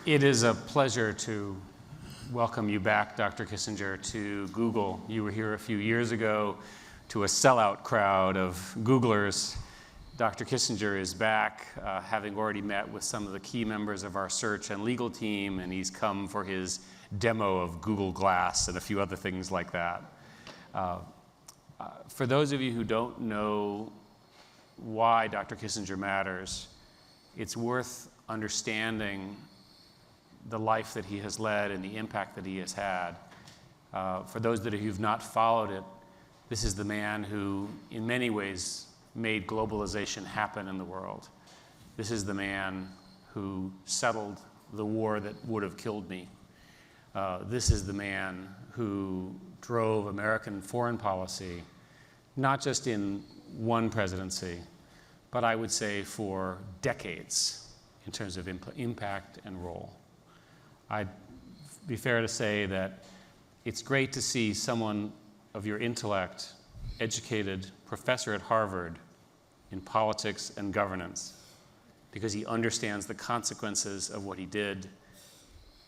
It is a pleasure to welcome you back, Dr. Kissinger, to Google. You were here a few years ago to a sellout crowd of Googlers. Dr. Kissinger is back, having already met with some of the key members of our search and legal team, and he's come for his demo of Google Glass and a few other things like that. For those of you who don't know why Dr. Kissinger matters, it's worth understanding the life that he has led and the impact that he has had. For those that you've not followed it, this is the man who, in many ways, made globalization happen in the world. This is the man who settled the war that would have killed me. This is the man who drove American foreign policy, not just in one presidency, but I would say for decades in terms of impact and role. I'd be fair to say that it's great to see someone of your intellect, educated professor at Harvard in politics and governance, because he understands the consequences of what he did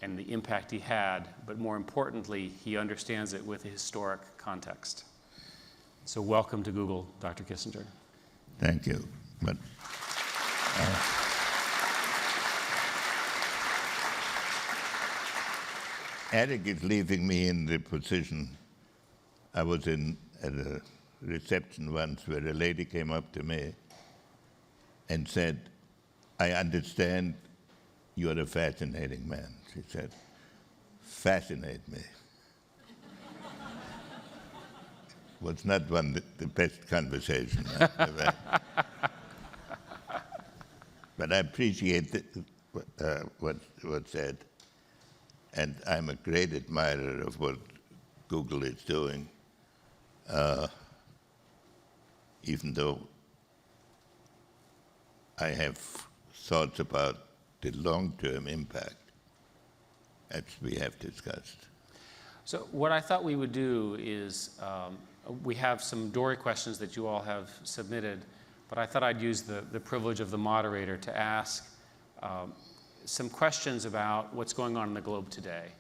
and the impact he had, but more importantly, he understands it with a historic context. So welcome to Google, Dr. Kissinger. Thank you. But, Eric is leaving me in the position. I was at a reception once where a lady came up to me and said, "I understand you're a fascinating man." She said, "Fascinate me." Was not the best conversation I've had. But I appreciate what's said. And I'm a great admirer of what Google is doing, even though I have thoughts about the long-term impact, as we have discussed. So what I thought we would do is, we have some Dory questions that you all have submitted, but I thought I'd use the privilege of the moderator to ask some questions about what's going on in the globe today,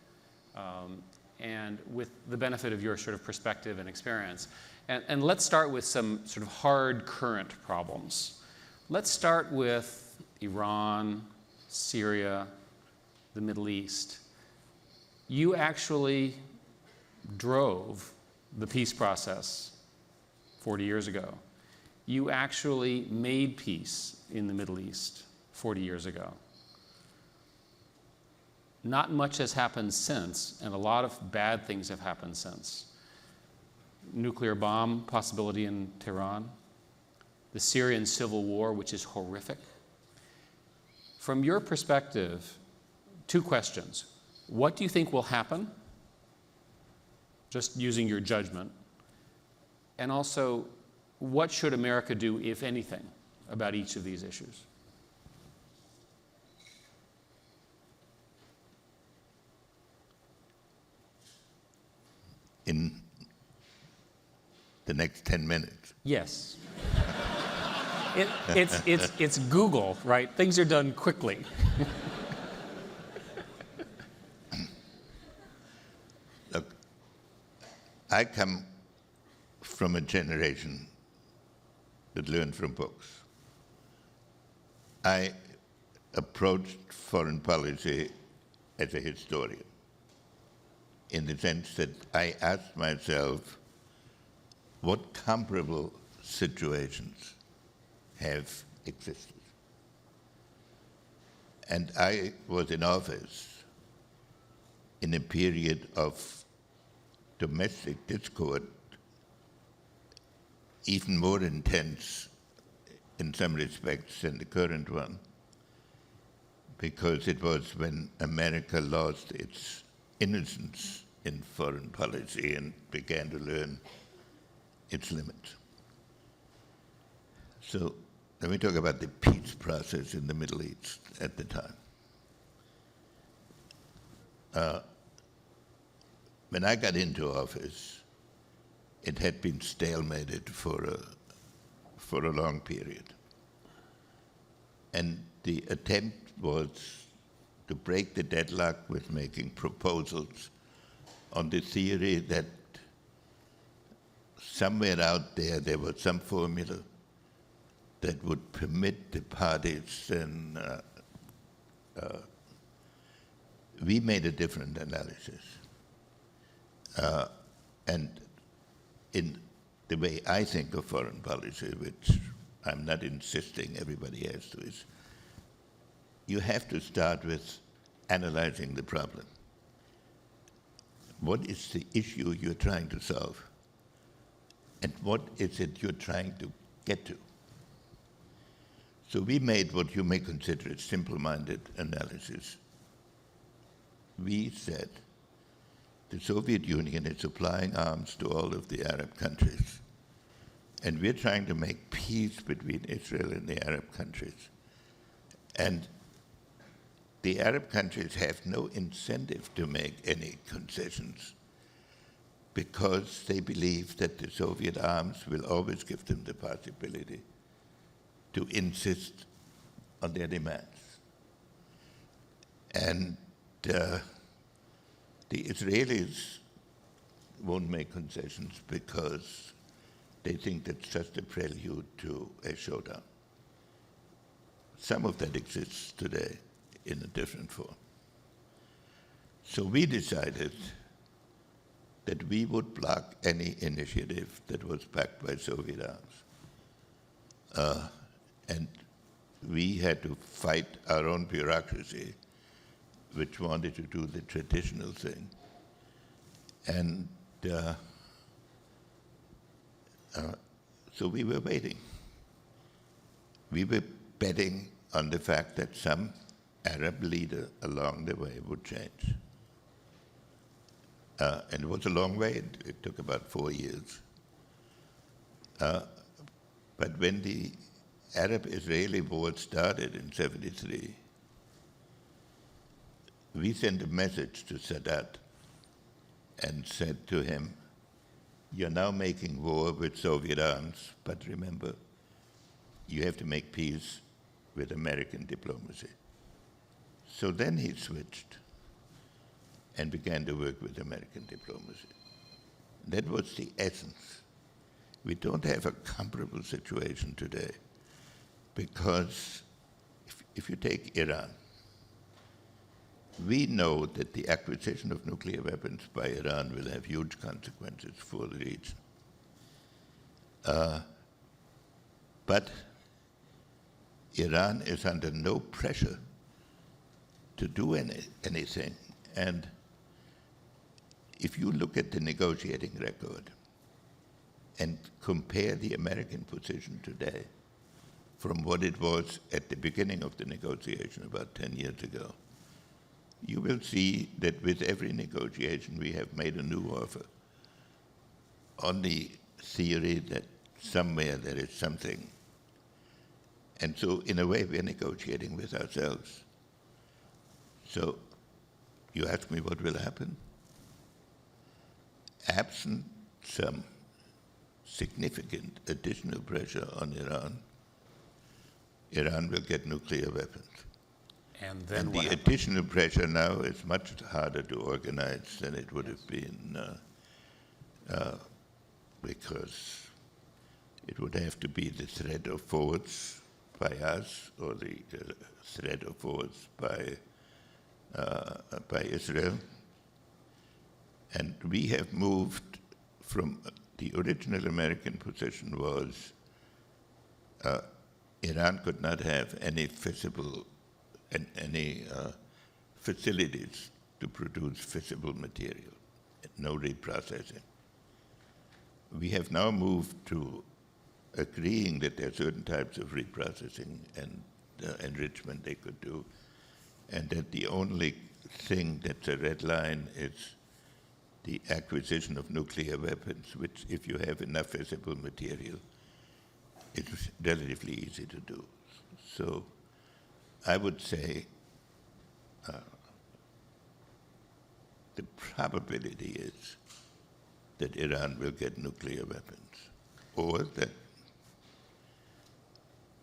and with the benefit of your sort of perspective and experience. And let's start with some sort of hard current problems. Let's start with Iran, Syria, the Middle East. You actually drove the peace process 40 years ago. You actually made peace in the Middle East 40 years ago. Not much has happened since, and a lot of bad things have happened since. Nuclear bomb possibility in Tehran, the Syrian civil war, which is horrific. From your perspective, two questions. What do you think will happen? Just using your judgment. And also, what should America do, if anything, about each of these issues? In the next 10 minutes. Yes. It's Google, right? Things are done quickly. Look, I come from a generation that learned from books. I approached foreign policy as a historian, in the sense that I asked myself, what comparable situations have existed? And I was in office in a period of domestic discord, even more intense in some respects than the current one, because it was when America lost its innocence in foreign policy and began to learn its limits. So let me talk about the peace process in the Middle East at the time. When I got into office, it had been stalemated for a long period. And the attempt was to break the deadlock with making proposals on the theory that somewhere out there was some formula that would permit the parties, and we made a different analysis. And in the way I think of foreign policy, which I'm not insisting everybody has to, is you have to start with analyzing the problem. What is the issue you're trying to solve? And what is it you're trying to get to? So we made what you may consider a simple-minded analysis. We said the Soviet Union is supplying arms to all of the Arab countries, and we're trying to make peace between Israel and the Arab countries. And the Arab countries have no incentive to make any concessions because they believe that the Soviet arms will always give them the possibility to insist on their demands. And the Israelis won't make concessions because they think that's just a prelude to a showdown. Some of that exists today in a different form. So we decided that we would block any initiative that was backed by Soviet arms. And we had to fight our own bureaucracy, which wanted to do the traditional thing. And so we were waiting. We were betting on the fact that some Arab leader along the way would change. And it was a long way. It took about 4 years. But when the Arab-Israeli war started in '73, we sent a message to Sadat and said to him, you're now making war with Soviet arms, but remember, you have to make peace with American diplomacy. So then he switched and began to work with American diplomacy. That was the essence. We don't have a comparable situation today because if you take Iran, we know that the acquisition of nuclear weapons by Iran will have huge consequences for the region. But Iran is under no pressure to do anything. And if you look at the negotiating record and compare the American position today from what it was at the beginning of the negotiation about 10 years ago, you will see that with every negotiation we have made a new offer on the theory that somewhere there is something. And so in a way we are negotiating with ourselves. So you ask me what will happen? Absent some significant additional pressure on Iran, Iran will get nuclear weapons. And then And what the happens? additional pressure now is much harder to organize than it would have been because it would have to be the threat of force by us or the threat of force by Israel. And we have moved from the original American position was Iran could not have any feasible and any facilities to produce fissile material, no reprocessing. We have now moved to agreeing that there are certain types of reprocessing and enrichment they could do, and that the only thing that's a red line is the acquisition of nuclear weapons, which if you have enough fissile material, it's relatively easy to do. So I would say the probability is that Iran will get nuclear weapons, or that,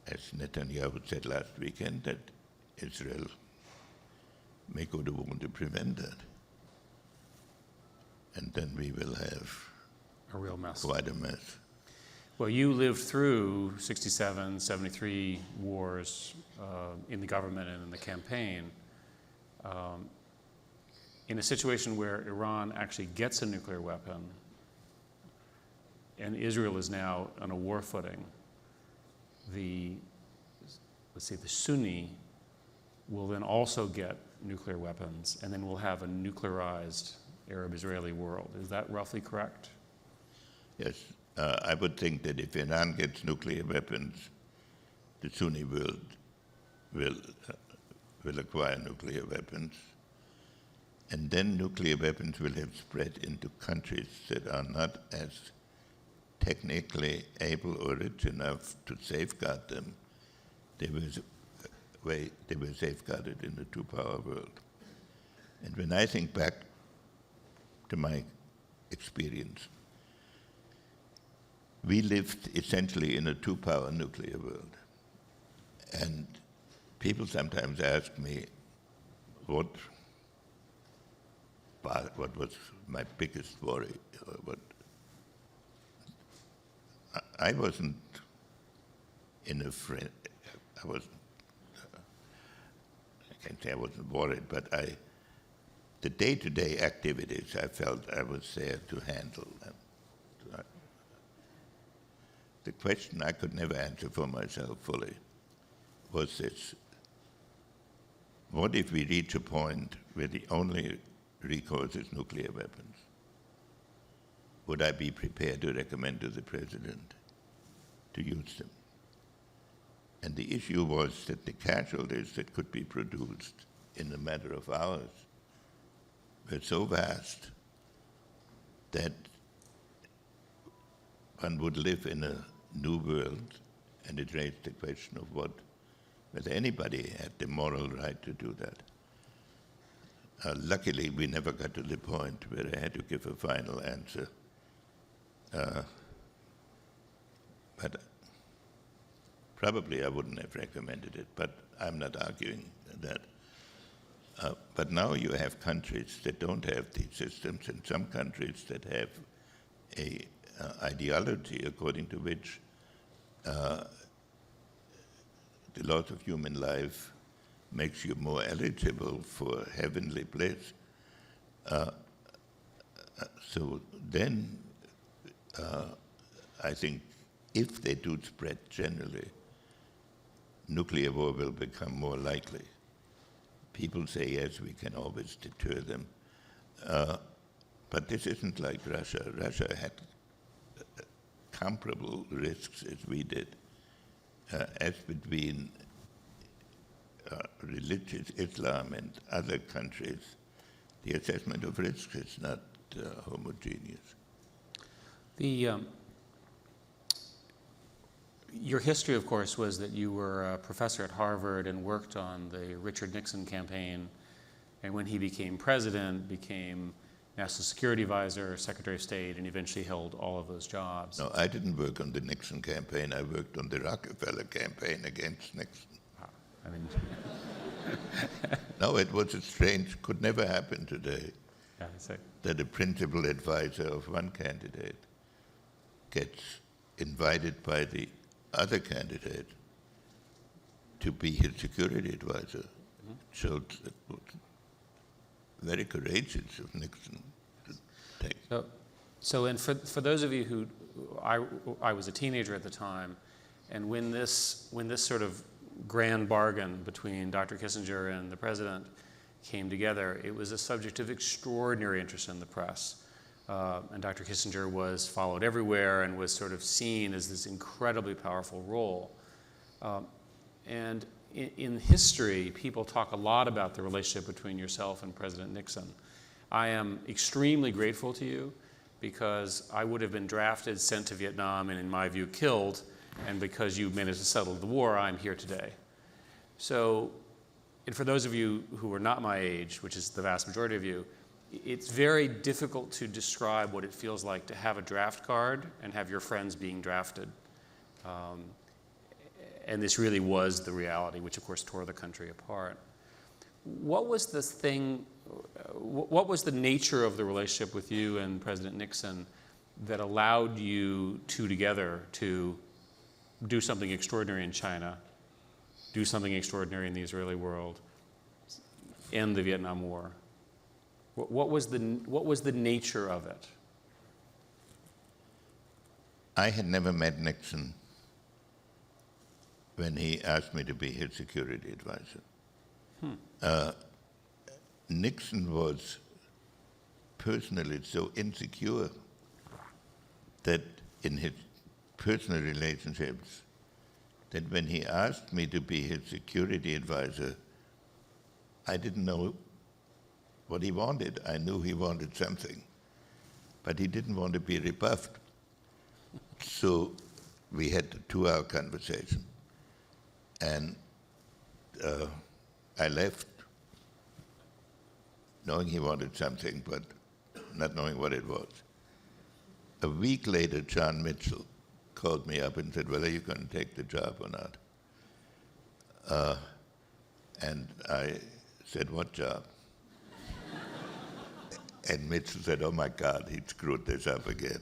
as Netanyahu said last weekend, that Israel may go to war to prevent that. And then we will have A real mess. quite a mess. Well, you lived through 67, 73 wars in the government and in the campaign. In a situation where Iran actually gets a nuclear weapon and Israel is now on a war footing, the Sunni will then also get nuclear weapons, and then we'll have a nuclearized Arab-Israeli world. Is that roughly correct? Yes, I would think that if Iran gets nuclear weapons, the Sunni world will acquire nuclear weapons, and then nuclear weapons will have spread into countries that are not as technically able or rich enough to safeguard them. They were safeguarded in the two-power world. And when I think back to my experience, we lived essentially in a two-power nuclear world. And people sometimes ask me what was my biggest worry. I wasn't in a friend. I can't say I wasn't worried, but the day-to-day activities I felt I was there to handle them. The question I could never answer for myself fully was this: what if we reach a point where the only recourse is nuclear weapons? Would I be prepared to recommend to the president to use them? And the issue was that the casualties that could be produced in a matter of hours were so vast that one would live in a new world, and it raised the question of whether anybody had the moral right to do that. Luckily, we never got to the point where I had to give a final answer. But probably I wouldn't have recommended it, but I'm not arguing that. But now you have countries that don't have these systems, and some countries that have a ideology according to which the loss of human life makes you more eligible for heavenly bliss. So then I think if they do spread generally, nuclear war will become more likely. People say, yes, we can always deter them. But this isn't like Russia. Russia had comparable risks as we did. As between religious Islam and other countries, the assessment of risk is not homogeneous. Your history, of course, was that you were a professor at Harvard and worked on the Richard Nixon campaign, and when he became president, became National Security Advisor, Secretary of State, and eventually held all of those jobs. No, I didn't work on the Nixon campaign. I worked on the Rockefeller campaign against Nixon. I mean, No, it was a strange, could never happen today, yeah, I see. that a principal advisor of one candidate gets invited by the other candidate to be his security advisor. Mm-hmm. Showed it was very courageous of Nixon to take. And for those of you who, I was a teenager at the time, and when this sort of grand bargain between Dr. Kissinger and the president came together, it was a subject of extraordinary interest in the press. And Dr. Kissinger was followed everywhere and was sort of seen as this incredibly powerful role. And in history, people talk a lot about the relationship between yourself and President Nixon. I am extremely grateful to you because I would have been drafted, sent to Vietnam, and in my view, killed. And because you managed to settle the war, I'm here today. So, and for those of you who are not my age, which is the vast majority of you, it's very difficult to describe what it feels like to have a draft card and have your friends being drafted. And this really was the reality, which of course tore the country apart. what was the thing, what was the nature of the relationship with you and President Nixon that allowed you two together to do something extraordinary in China, do something extraordinary in the Israeli world, end the Vietnam War? What was the nature of it? I had never met Nixon when he asked me to be his security advisor. Nixon was personally so insecure that in his personal relationships, that when he asked me to be his security advisor, I didn't know what he wanted. I knew he wanted something, but he didn't want to be rebuffed. So we had a 2-hour conversation, and I left knowing he wanted something, but not knowing what it was. A week later, John Mitchell called me up and said, well, are you going to take the job or not? And I said, what job? And Mitchell said, oh my God, he screwed this up again.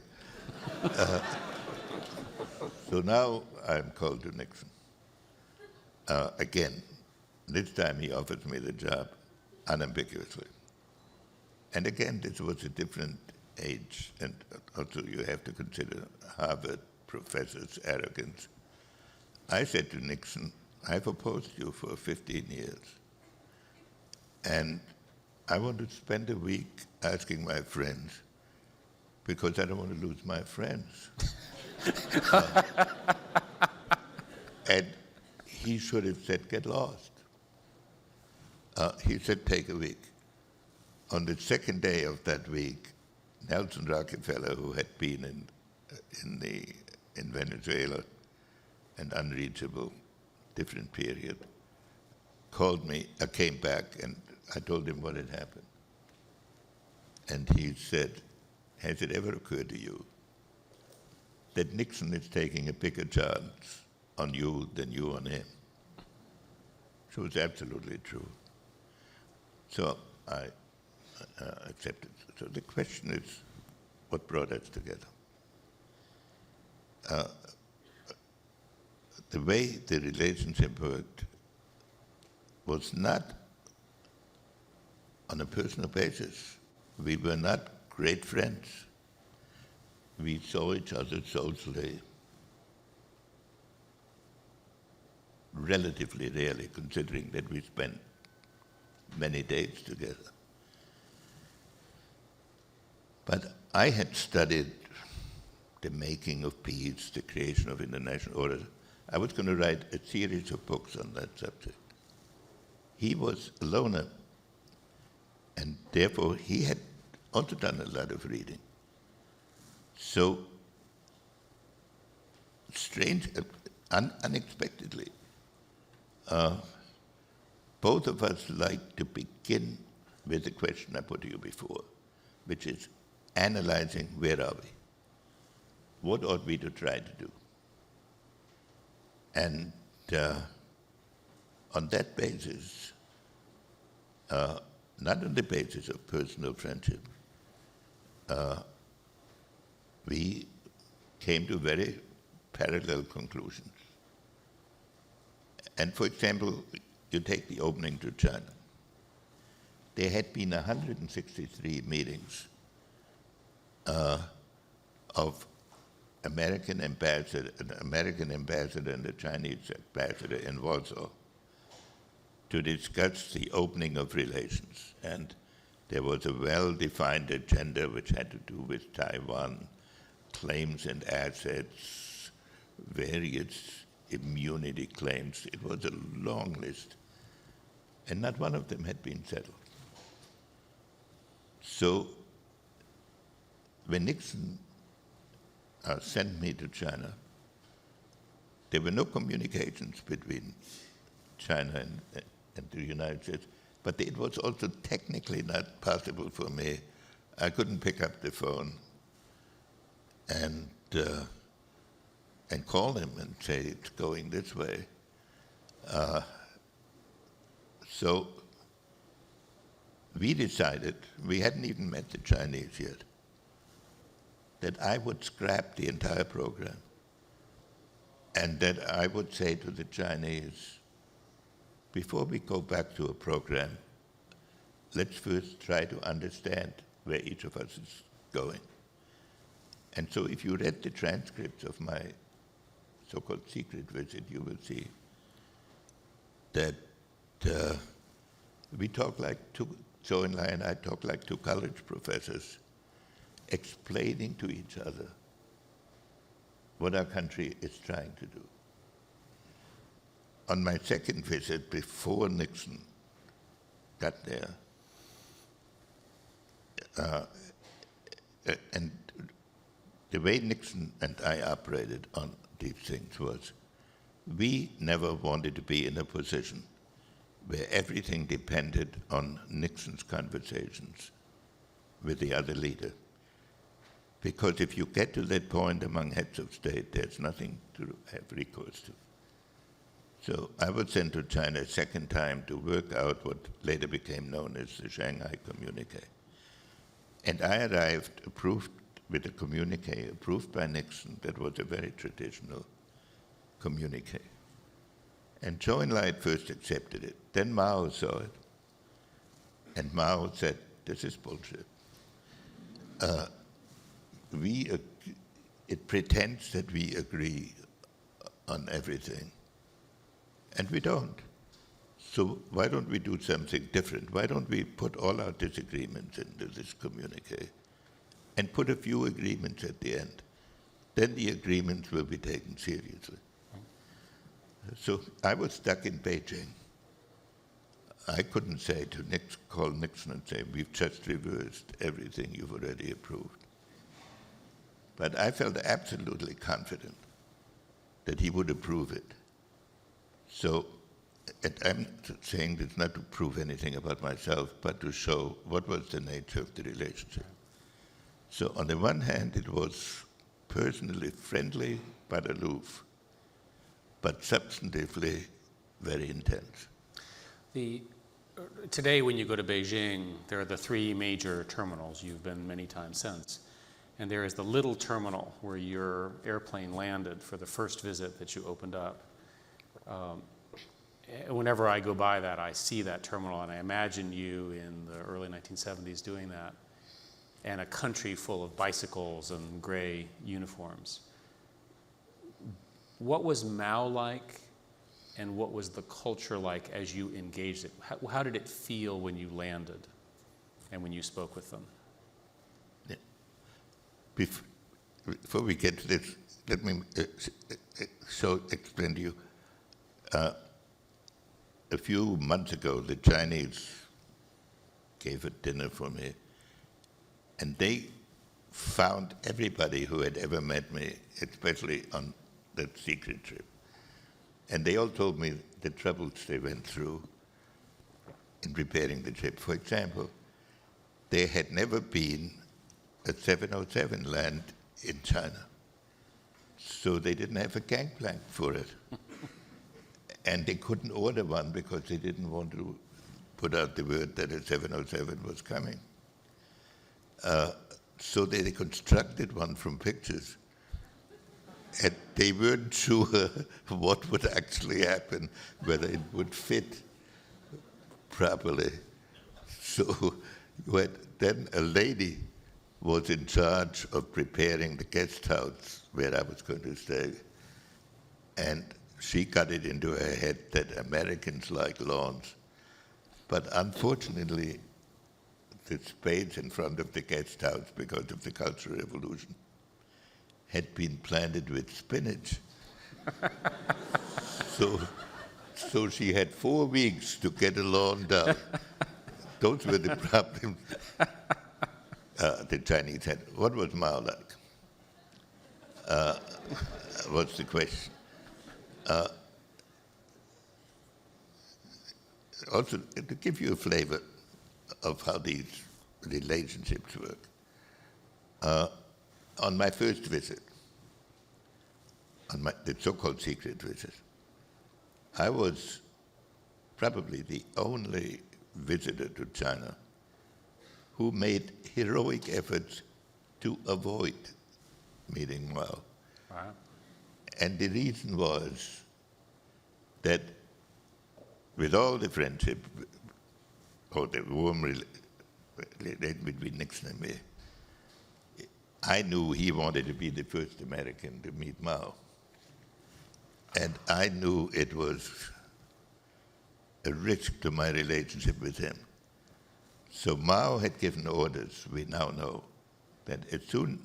So now I'm called to Nixon. Again, this time he offers me the job unambiguously. And again, this was a different age, and also you have to consider Harvard professors' arrogance. I said to Nixon, I've opposed you for 15 years, and I want to spend a week asking my friends, because I don't want to lose my friends. And he should have said, get lost. He said, take a week. On the second day of that week, Nelson Rockefeller, who had been in Venezuela, an unreachable, different period, called me. I came back and I told him what had happened. And he said, has it ever occurred to you that Nixon is taking a bigger chance on you than you on him? So it's absolutely true. So I accepted. So the question is, what brought us together? The way the relationship worked was not on a personal basis. We were not great friends. We saw each other socially relatively rarely, considering that we spent many days together. But I had studied the making of peace, the creation of international order. I was going to write a series of books on that subject. He was a loner, and therefore he had also done a lot of reading. So, unexpectedly, both of us like to begin with the question I put to you before, which is analyzing where are we? What ought we to try to do? And on that basis, not on the basis of personal friendship, we came to very parallel conclusions. And for example, you take the opening to China. There had been 163 meetings of an American ambassador and a Chinese ambassador in Warsaw to discuss the opening of relations. And there was a well-defined agenda which had to do with Taiwan, claims and assets, various immunity claims. It was a long list, and not one of them had been settled. So when Nixon sent me to China, there were no communications between China and the United States, but it was also technically not possible for me. I couldn't pick up the phone and call him and say, it's going this way. So we decided, we hadn't even met the Chinese yet, that I would scrap the entire program and that I would say to the Chinese, before we go back to a program, let's first try to understand where each of us is going. And so if you read the transcripts of my so-called secret visit, you will see that we talk like Zhou Enlai and I talk like two college professors, explaining to each other what our country is trying to do. On my second visit, before Nixon got there, and the way Nixon and I operated on these things was, we never wanted to be in a position where everything depended on Nixon's conversations with the other leader. Because if you get to that point among heads of state, there's nothing to have recourse to. So I was sent to China a second time to work out what later became known as the Shanghai Communique. And I arrived approved with a communique approved by Nixon that was a very traditional communique. And Zhou Enlai first accepted it. Then Mao saw it. And Mao said, this is bullshit. It pretends that we agree on everything. And we don't. So why don't we do something different? Why don't we put all our disagreements into this communique and put a few agreements at the end? Then the agreements will be taken seriously. So I was stuck in Beijing. I couldn't say to call Nixon and say, we've just reversed everything you've already approved. But I felt absolutely confident that he would approve it. So I'm saying this not to prove anything about myself, but to show what was the nature of the relationship. So on the one hand, it was personally friendly but aloof, but substantively very intense. Today, when you go to Beijing, there are the three major terminals. You've been many times since. And there is the little terminal where your airplane landed for the first visit that you opened up. Whenever I go by that, I see that terminal, and I imagine you in the early 1970s doing that, and a country full of bicycles and gray uniforms. What was Mao like, and what was the culture like as you engaged it? How did it feel when you landed and when you spoke with them? Before we get to this, let me explain to you. A few months ago, the Chinese gave a dinner for me, and they found everybody who had ever met me, especially on that secret trip. And they all told me the troubles they went through in preparing the trip. For example, there had never been a 707 land in China, so they didn't have a gangplank for it. And they couldn't order one because they didn't want to put out the word that a 707 was coming. So they constructed one from pictures. And they weren't sure what would actually happen, whether it would fit properly. So then a lady was in charge of preparing the guest house where I was going to stay. And she got it into her head that Americans like lawns. But unfortunately, the space in front of the guest house, because of the Cultural Revolution, had been planted with spinach. So she had 4 weeks to get a lawn down. Those were the problems the Chinese had. What was Mao like? What's the question? Also, to give you a flavor of how these relationships work, on my first visit, the so-called secret visit, I was probably the only visitor to China who made heroic efforts to avoid meeting Mao. Wow. And the reason was that with all the friendship, or the warm relation between Nixon and me, I knew he wanted to be the first American to meet Mao. And I knew it was a risk to my relationship with him. So Mao had given orders, we now know, that as soon,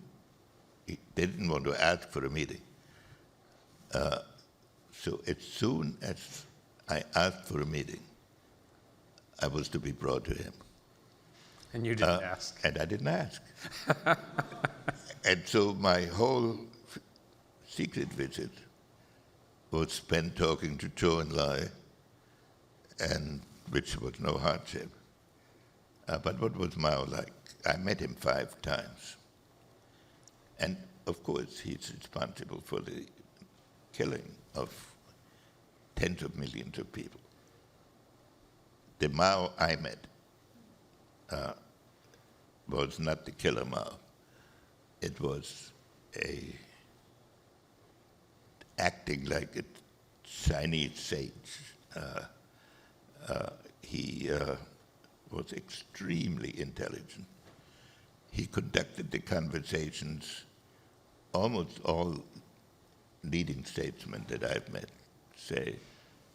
they didn't want to ask for a meeting. So as soon as I asked for a meeting, I was to be brought to him. And you didn't ask. And I didn't ask. And so my whole secret visit was spent talking to Zhou Enlai, and which was no hardship. But what was Mao like? I met him 5 times. And of course, he's responsible for the killing of tens of millions of people. The Mao I met was not the killer Mao. It was acting like a Chinese sage. He was extremely intelligent. He conducted the conversations. Almost all leading statesmen that I've met say,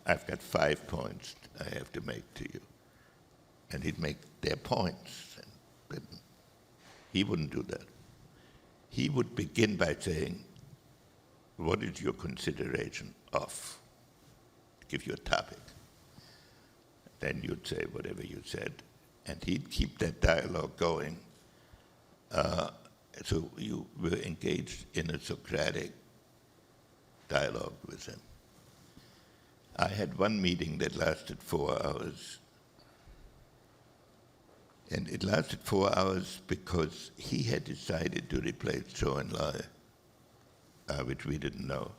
I've got 5 points I have to make to you. And he'd make their points. And he wouldn't do that. He would begin by saying, what is your consideration of? Give you a topic. Then you'd say whatever you said. And he'd keep that dialogue going. So you were engaged in a Socratic dialogue with him. I had one meeting that lasted 4 hours. And it lasted 4 hours because he had decided to replace Zhou Enlai, which we didn't know.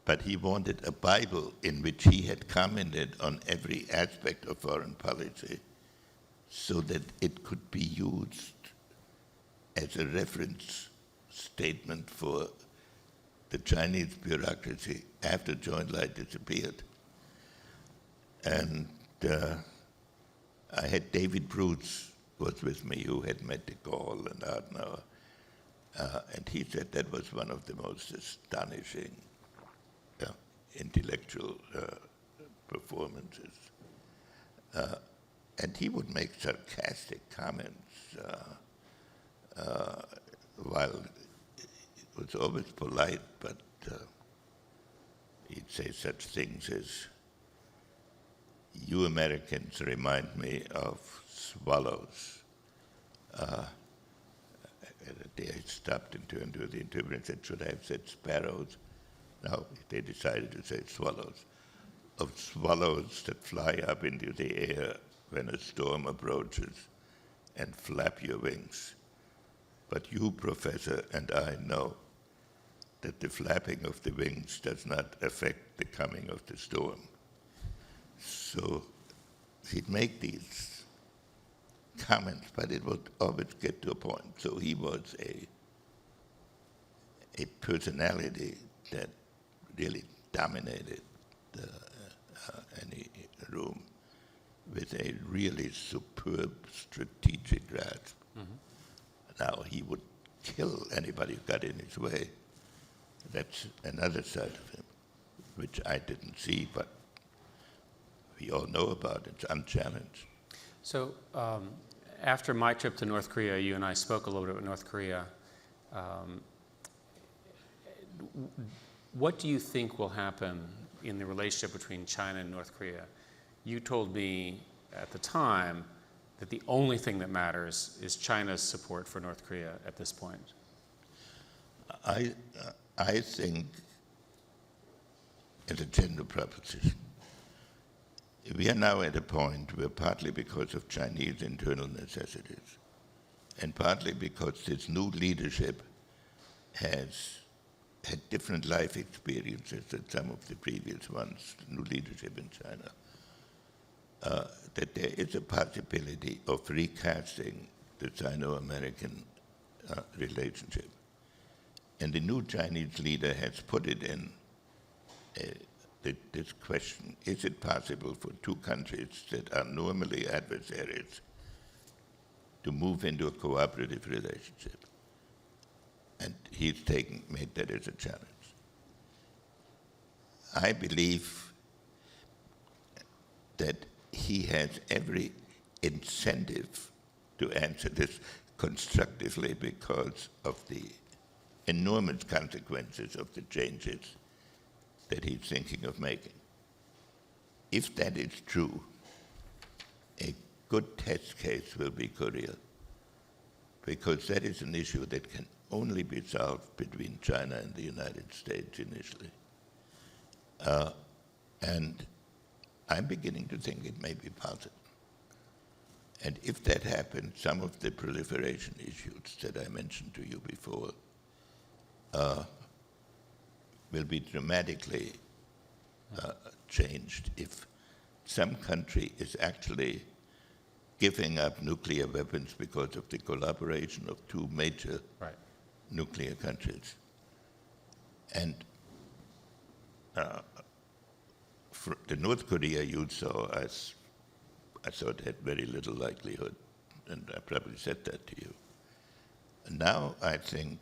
But he wanted a Bible in which he had commented on every aspect of foreign policy so that it could be used as a reference statement for the Chinese bureaucracy after Zhou Enlai disappeared. And I had David Bruce was with me, who had met de Gaulle and Adenauer, and he said that was one of the most astonishing intellectual performances. And he would make sarcastic comments while it was always polite, but he'd say such things as, you Americans remind me of swallows. They stopped and turned to the interpreter and said, should I have said sparrows? No, they decided to say swallows. Of swallows that fly up into the air when a storm approaches and flap your wings. But you, Professor, and I know that the flapping of the wings does not affect the coming of the storm. So he'd make these comments, but it would always get to a point. So he was a personality that really dominated any room with a really superb strategic grasp. Mm-hmm. Now, he would kill anybody who got in his way. That's another side of him, which I didn't see, but we all know about it. It's unchallenged. So after my trip to North Korea, you and I spoke a little bit about North Korea. What do you think will happen in the relationship between China and North Korea? You told me at the time that the only thing that matters is China's support for North Korea at this point. I think, as a general proposition, we are now at a point where, partly because of Chinese internal necessities, and partly because this new leadership has had different life experiences than some of the previous ones, new leadership in China, that there is a possibility of recasting the Sino-American relationship. And the new Chinese leader has put it in this question: is it possible for two countries that are normally adversaries to move into a cooperative relationship? And he's made that as a challenge. I believe that he has every incentive to answer this constructively because of the enormous consequences of the changes that he's thinking of making. If that is true, a good test case will be Korea, because that is an issue that can only be solved between China and the United States initially. And I'm beginning to think it may be possible. And if that happens, some of the proliferation issues that I mentioned to you before will be dramatically changed if some country is actually giving up nuclear weapons because of the collaboration of two major nuclear countries. And the North Korea you saw, I thought had very little likelihood, and I probably said that to you. And now I think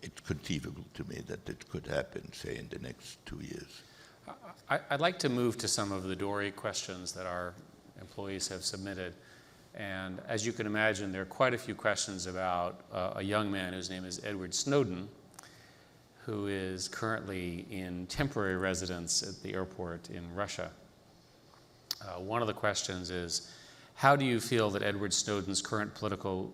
it's conceivable to me that it could happen, say, in the next 2 years. I'd like to move to some of the Dory questions that our employees have submitted. And as you can imagine, there are quite a few questions about a young man whose name is Edward Snowden, who is currently in temporary residence at the airport in Russia. One of the questions is, how do you feel that Edward Snowden's current political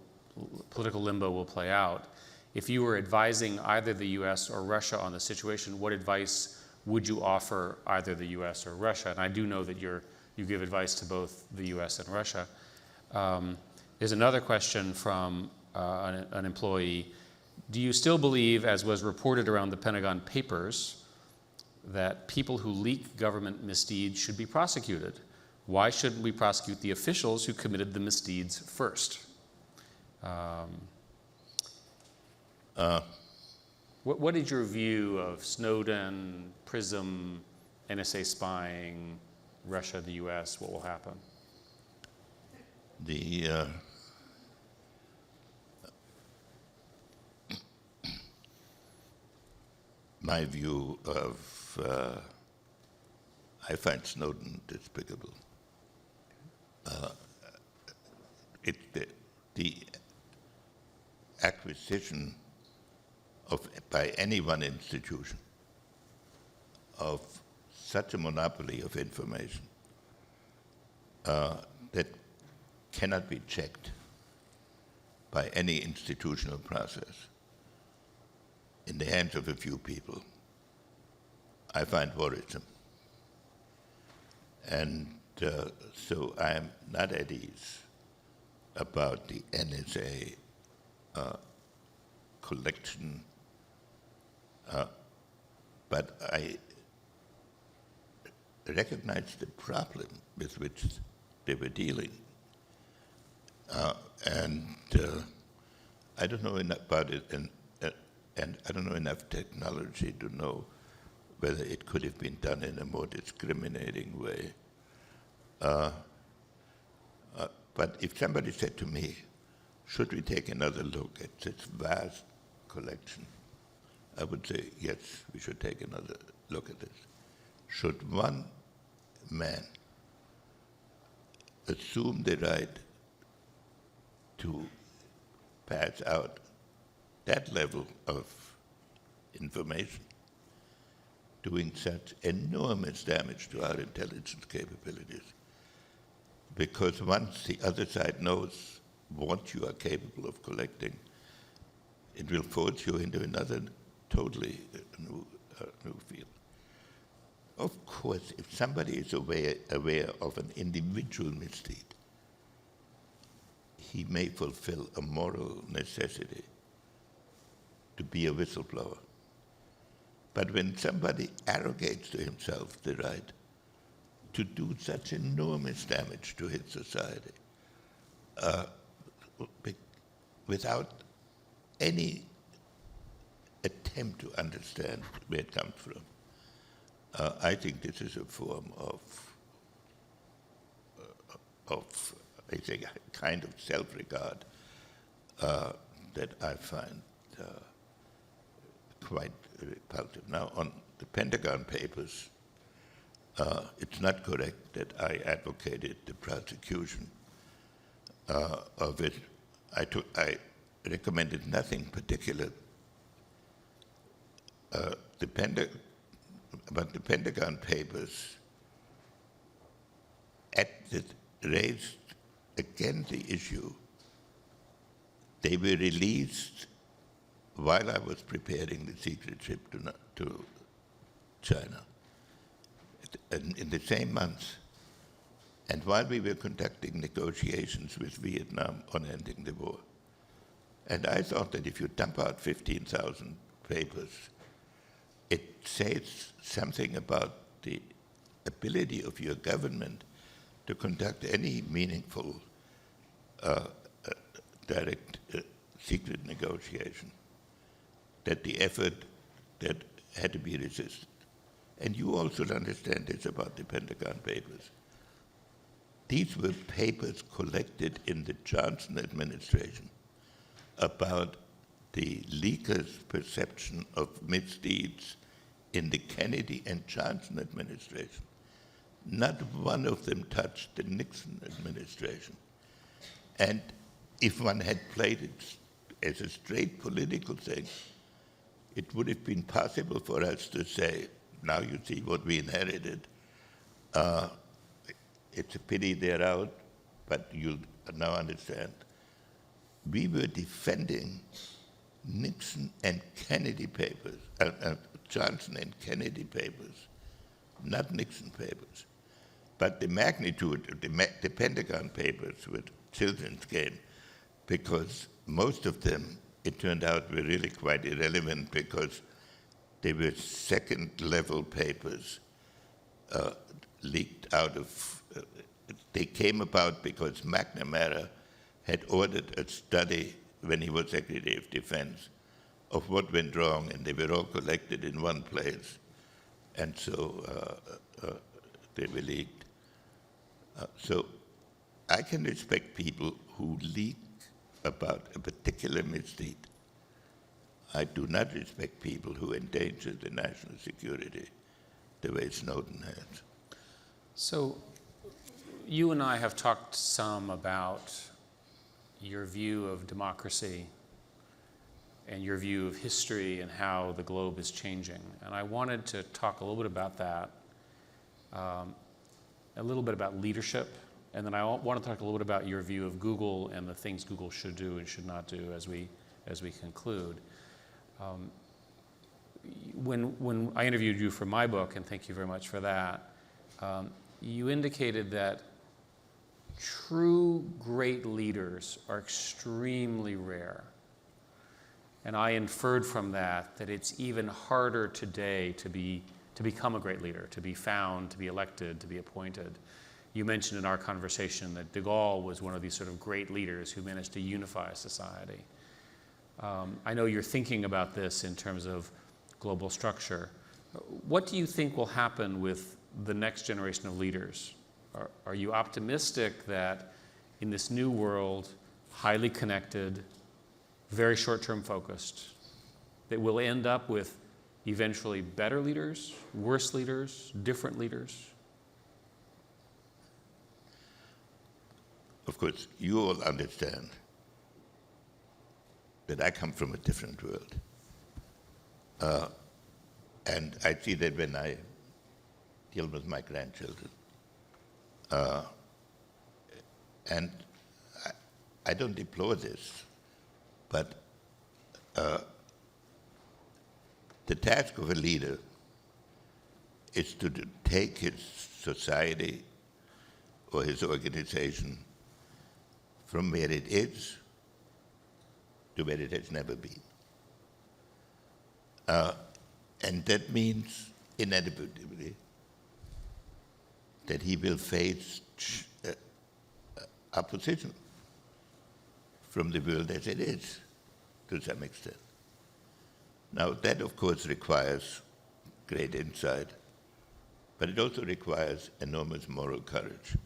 limbo will play out? If you were advising either the US or Russia on the situation, what advice would you offer either the US or Russia? And I do know that you give advice to both the US and Russia. There's another question from an employee. Do you still believe, as was reported around the Pentagon Papers, that people who leak government misdeeds should be prosecuted? Why shouldn't we prosecute the officials who committed the misdeeds first? What is your view of Snowden, PRISM, NSA spying, Russia, the US? What will happen? My view of, I find Snowden despicable. The acquisition by any one institution of such a monopoly of information that cannot be checked by any institutional process in the hands of a few people, I find worrisome. And so I am not at ease about the NSA collection, but I recognize the problem with which they were dealing. And I don't know enough about it, and I don't know enough technology to know whether it could have been done in a more discriminating way. But if somebody said to me, should we take another look at this vast collection, I would say, yes, we should take another look at this. Should one man assume the right to pass out that level of information, doing such enormous damage to our intelligence capabilities? Because once the other side knows what you are capable of collecting, it will force you into another totally new field. Of course, if somebody is aware of an individual misdeed, he may fulfill a moral necessity to be a whistleblower. But when somebody arrogates to himself the right to do such enormous damage to his society without any attempt to understand where it comes from. I think this is a form of I think, a kind of self-regard that I find quite repulsive. Now, on the Pentagon Papers, it's not correct that I advocated the prosecution of it. I recommended nothing particular. But the Pentagon Papers raised again the issue. They were released while I was preparing the secret trip to China in the same month. And while we were conducting negotiations with Vietnam on ending the war. And I thought that if you dump out 15,000 papers, it says something about the ability of your government to conduct any meaningful direct secret negotiation, that the effort that had to be resisted. And you also understand this about the Pentagon Papers. These were papers collected in the Johnson administration about the leakers' perception of misdeeds in the Kennedy and Johnson administration. Not one of them touched the Nixon administration. And if one had played it as a straight political thing, it would have been possible for us to say, now you see what we inherited. It's a pity they're out, but you'll now understand. We were defending Nixon and Kennedy papers, Johnson and Kennedy papers, not Nixon papers. But the magnitude of the Pentagon Papers were children's game, because most of them, it turned out, were really quite irrelevant because they were second-level papers leaked out of. They came about because McNamara had ordered a study when he was Secretary of Defense of what went wrong, and they were all collected in one place. And so they were leaked. So I can respect people who leak about a particular misdeed. I do not respect people who endanger the national security the way Snowden has. So you and I have talked some about your view of democracy and your view of history and how the globe is changing. And I wanted to talk a little bit about that, a little bit about leadership, and then I want to talk a little bit about your view of Google and the things Google should do and should not do as we conclude. When I interviewed you for my book, and thank you very much for that, you indicated that true great leaders are extremely rare. And I inferred from that it's even harder today to become a great leader, to be found, to be elected, to be appointed. You mentioned in our conversation that de Gaulle was one of these sort of great leaders who managed to unify a society. I know you're thinking about this in terms of global structure. What do you think will happen with the next generation of leaders? Are you optimistic that in this new world, highly connected, very short-term focused, that we'll end up with eventually better leaders, worse leaders, different leaders? Of course, you all understand that I come from a different world. And I see that when I deal with my grandchildren. And I don't deplore this, but the task of a leader is to take his society or his organization from where it is to where it has never been. And that means, inevitably, that he will face opposition from the world as it is, to some extent. Now, that, of course, requires great insight, but it also requires enormous moral courage,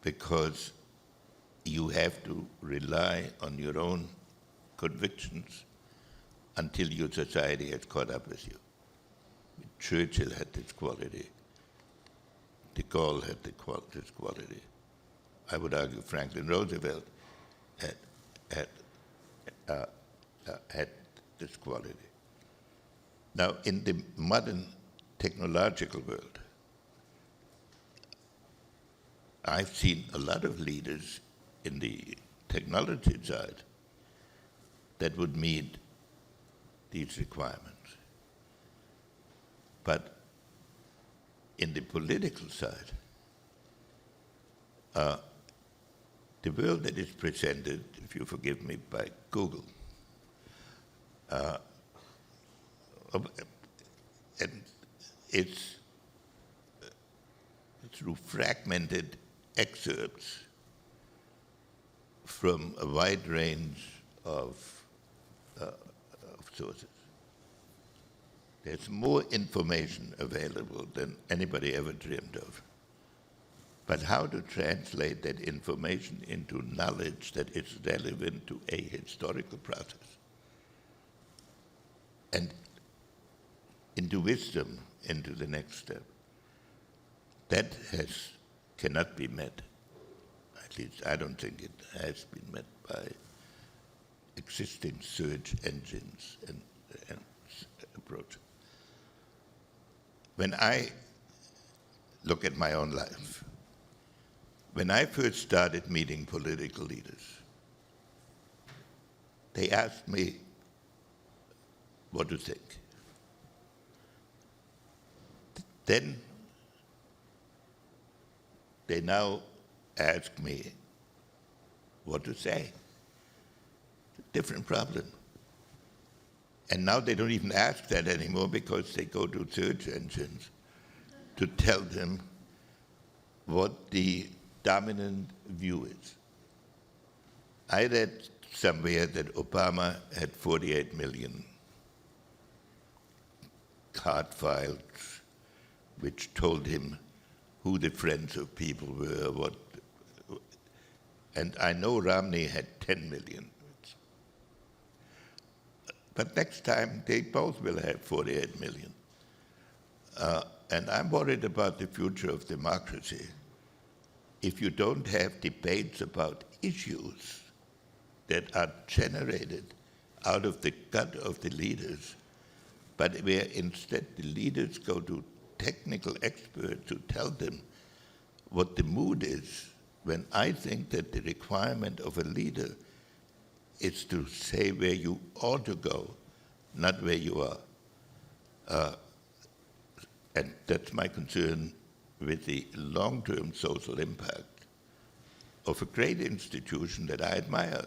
because you have to rely on your own convictions until your society has caught up with you. Churchill had this quality. De Gaulle had this quality. I would argue Franklin Roosevelt had this quality. Now, in the modern technological world, I've seen a lot of leaders in the technology side that would meet these requirements. But in the political side, the world that is presented, if you forgive me, by Google, and it's through fragmented excerpts from a wide range of sources. There's more information available than anybody ever dreamed of. But how to translate that information into knowledge that is relevant to a historical process and into wisdom, into the next step, that cannot be met. At least I don't think it has been met by existing search engines and approaches. When I look at my own life, when I first started meeting political leaders, they asked me what to think. Then they now ask me what to say. Different problem. And now they don't even ask that anymore because they go to search engines to tell them what the dominant view is. I read somewhere that Obama had 48 million card files which told him who the friends of people were, and I know Romney had 10 million. But next time, they both will have 48 million. And I'm worried about the future of democracy. If you don't have debates about issues that are generated out of the gut of the leaders, but where instead the leaders go to technical experts to tell them what the mood is, when I think that the requirement of a leader is to say where you ought to go, not where you are. And that's my concern with the long-term social impact of a great institution that I admire,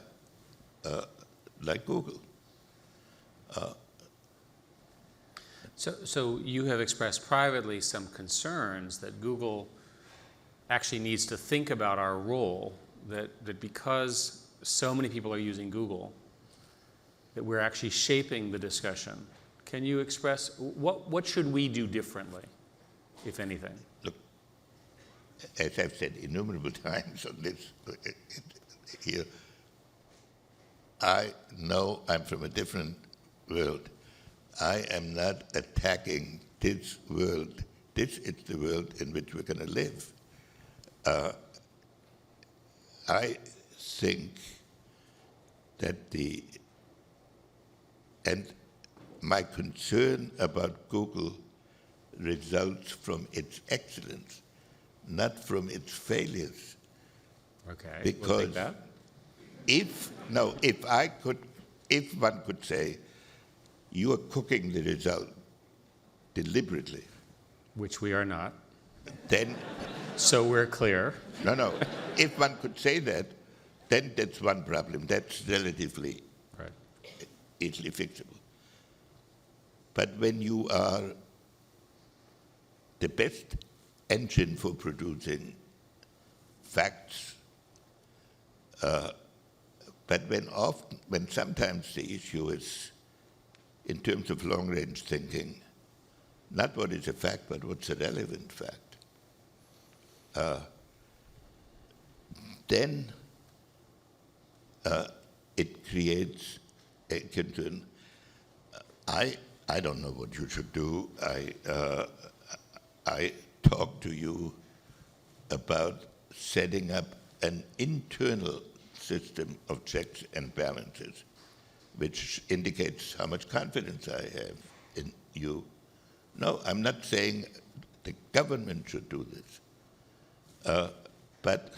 like Google. So you have expressed privately some concerns that Google actually needs to think about our role, that because so many people are using Google, that we're actually shaping the discussion. Can you express, what should we do differently, if anything? Look, as I've said innumerable times on this here, I know I'm from a different world. I am not attacking this world. This is the world in which we're going to live. I think that and my concern about Google results from its excellence, not from its failures. Okay, because we'll take that. if one could say, you are cooking the result deliberately, Which we are not. then So we're clear. no. If one could say that, then that's one problem. That's relatively Right. easily fixable. But when you are the best engine for producing facts. But when sometimes the issue is, in terms of long-range thinking, not what is a fact, but what's a relevant fact, then it creates a concern. I don't know what you should do. I talk to you about setting up an internal system of checks and balances, which indicates how much confidence I have in you. No, I'm not saying the government should do this, but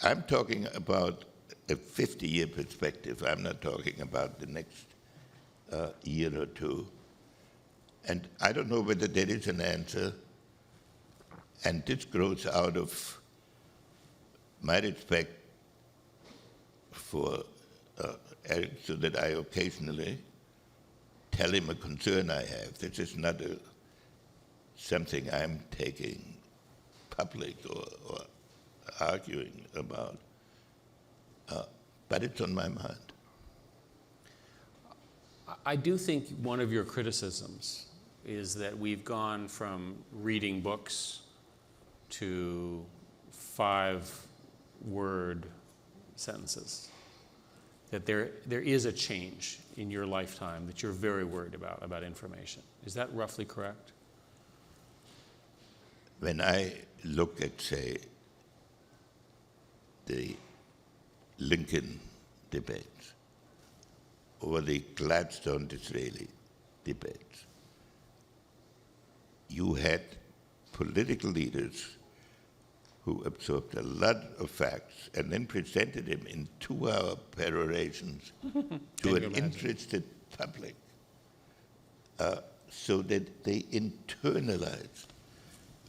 I'm talking about a 50-year perspective. I'm not talking about the next year or two. And I don't know whether there is an answer. And this grows out of my respect for Eric, so that I occasionally tell him a concern I have. This is not something I'm taking public or arguing about, but it's on my mind. I do think one of your criticisms is that we've gone from reading books to 5-word sentences. That there is a change in your lifetime that you're very worried about information. Is that roughly correct? When I look at, say, the Lincoln debates or the Gladstone-Disraeli debates, you had political leaders who absorbed a lot of facts and then presented them in 2-hour perorations to an interested public, so that they internalized.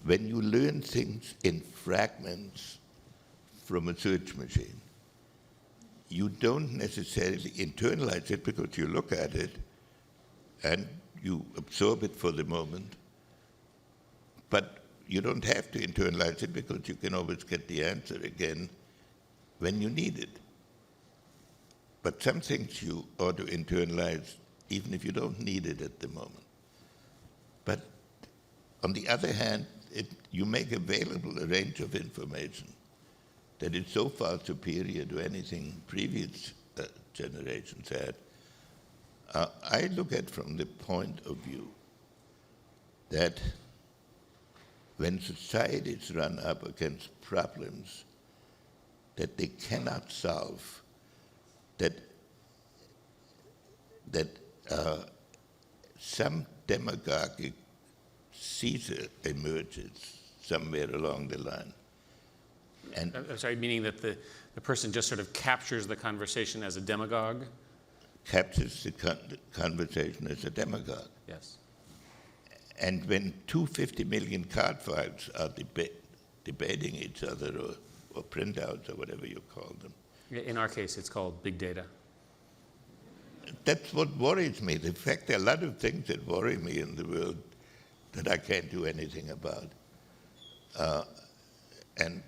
When you learn things in fragments from a search machine, you don't necessarily internalize it because you look at it and you absorb it for the moment, but you don't have to internalize it because you can always get the answer again when you need it. But some things you ought to internalize even if you don't need it at the moment. But on the other hand, you make available a range of information that is so far superior to anything previous generations had. I look at it from the point of view that when societies run up against problems that they cannot solve, that some demagogic Caesar emerges somewhere along the line. And I'm sorry, meaning that the person just sort of captures the conversation as a demagogue? captures the conversation as a demagogue. Yes. And when 250 million card files are debating each other or printouts or whatever you call them. In our case, it's called big data. That's what worries me. In fact, there are a lot of things that worry me in the world that I can't do anything about. And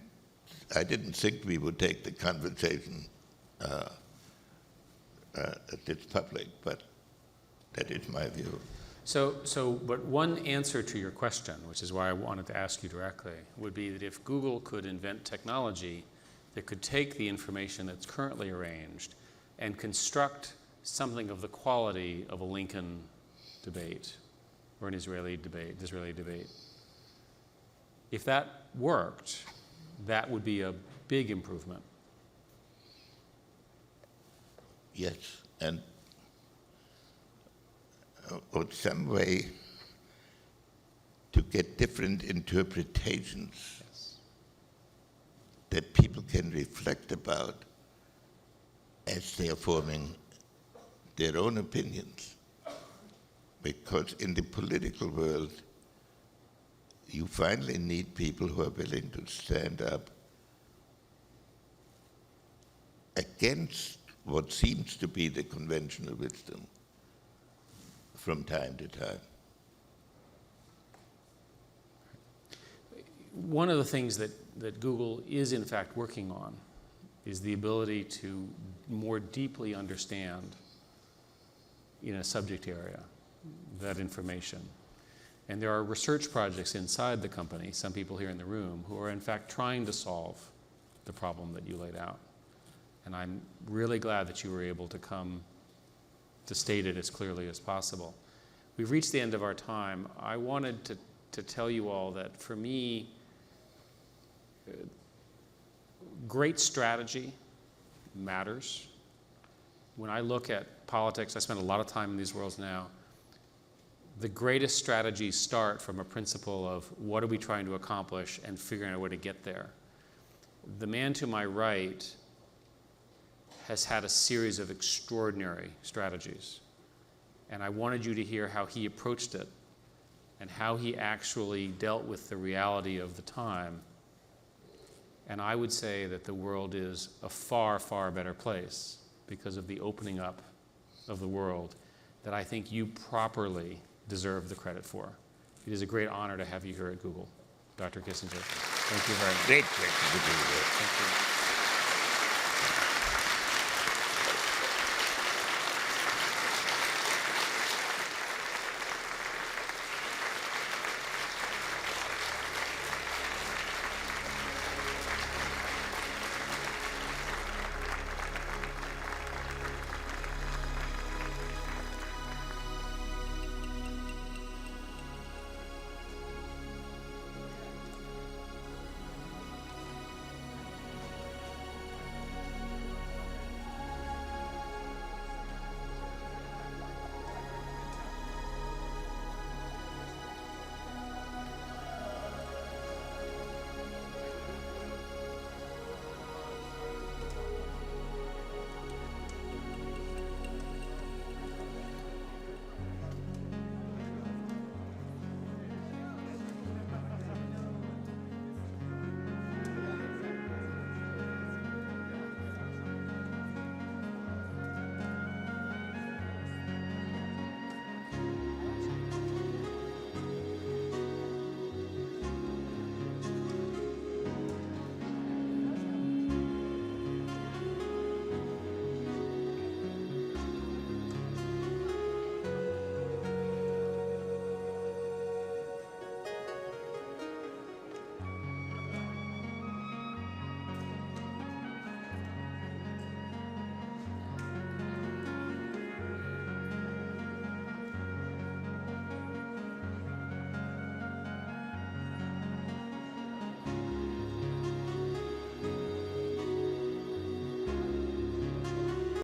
I didn't think we would take the conversation this public, but that is my view. But one answer to your question, which is why I wanted to ask you directly, would be that if Google could invent technology that could take the information that's currently arranged and construct something of the quality of a Lincoln debate or an Israeli debate, if that worked, that would be a big improvement. Yes, and or some way to get different interpretations that people can reflect about as they are forming their own opinions. Because in the political world, you finally need people who are willing to stand up against what seems to be the conventional wisdom from time to time. one of the things that Google is in fact working on is the ability to more deeply understand in a subject area that information. And there are research projects inside the company, some people here in the room, who are in fact trying to solve the problem that you laid out. And I'm really glad that you were able to come to state it as clearly as possible. We've reached the end of our time. I wanted to tell you all that for me, great strategy matters. When I look at politics, I spend a lot of time in these worlds now. The greatest strategies start from a principle of what are we trying to accomplish and figuring out a way to get there. The man to my right has had a series of extraordinary strategies. And I wanted you to hear how he approached it and how he actually dealt with the reality of the time. And I would say that the world is a far, far better place because of the opening up of the world that I think you properly deserve the credit for. It is a great honor to have you here at Google, Dr. Kissinger. Thank you very much. Great pleasure to be here. Thank you.